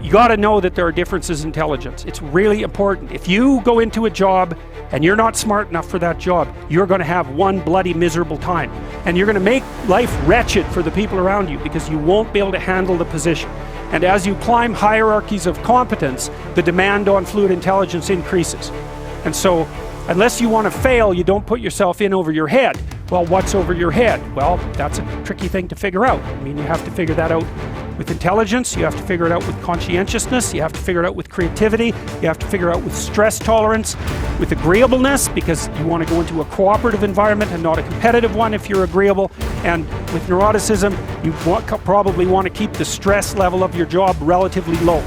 you got to know that there are differences in intelligence. It's really important. If you go into a job and you're not smart enough for that job, you're going to have one bloody miserable time. And you're going to make life wretched for the people around you because you won't be able to handle the position. And as you climb hierarchies of competence, the demand on fluid intelligence increases. And so, unless you want to fail, you don't put yourself in over your head. Well, what's over your head? Well, that's a tricky thing to figure out. I mean, you have to figure that out with intelligence, you have to figure it out with conscientiousness, you have to figure it out with creativity, you have to figure it out with stress tolerance, with agreeableness, because you want to go into a cooperative environment and not a competitive one if you're agreeable, and with neuroticism, you probably want to keep the stress level of your job relatively low,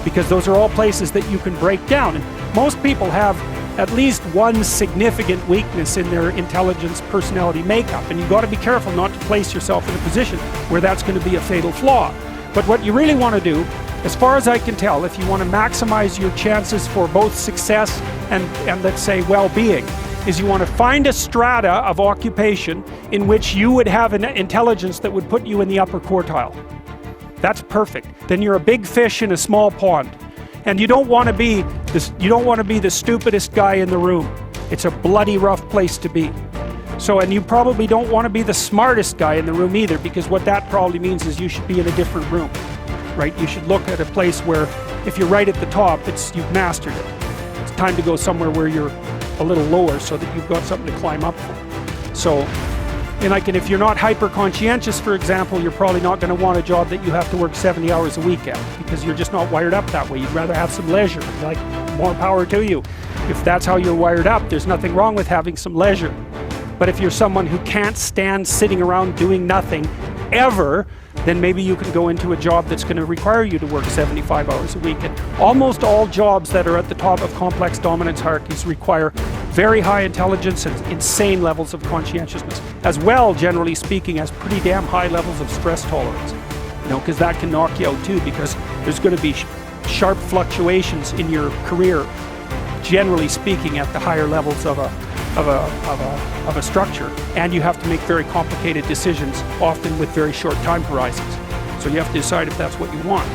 because those are all places that you can break down. And most people have at least one significant weakness in their intelligence personality makeup, and you've got to be careful not to place yourself in a position where that's going to be a fatal flaw. But what you really want to do, as far as I can tell, if you want to maximize your chances for both success and let's say well-being, is you want to find a strata of occupation in which you would have an intelligence that would put you in the upper quartile. That's perfect. Then you're a big fish in a small pond. And you don't want to be the stupidest guy in the room. It's a bloody rough place to be. So, and you probably don't want to be the smartest guy in the room either, because what that probably means is you should be in a different room, right? You should look at a place where if you're right at the top, you've mastered it. It's time to go somewhere where you're a little lower so that you've got something to climb up for. So, and if you're not hyper conscientious, for example, you're probably not going to want a job that you have to work 70 hours a week at, because you're just not wired up that way. You'd rather have some leisure. Like, more power to you. If that's how you're wired up, there's nothing wrong with having some leisure. But if you're someone who can't stand sitting around doing nothing ever, then maybe you can go into a job that's going to require you to work 75 hours a week. And almost all jobs that are at the top of complex dominance hierarchies require very high intelligence and insane levels of conscientiousness, as well, generally speaking, as pretty damn high levels of stress tolerance. You know, because that can knock you out too, because there's going to be sharp fluctuations in your career, generally speaking, at the higher levels of a structure, and you have to make very complicated decisions, often with very short time horizons. So you have to decide if that's what you want.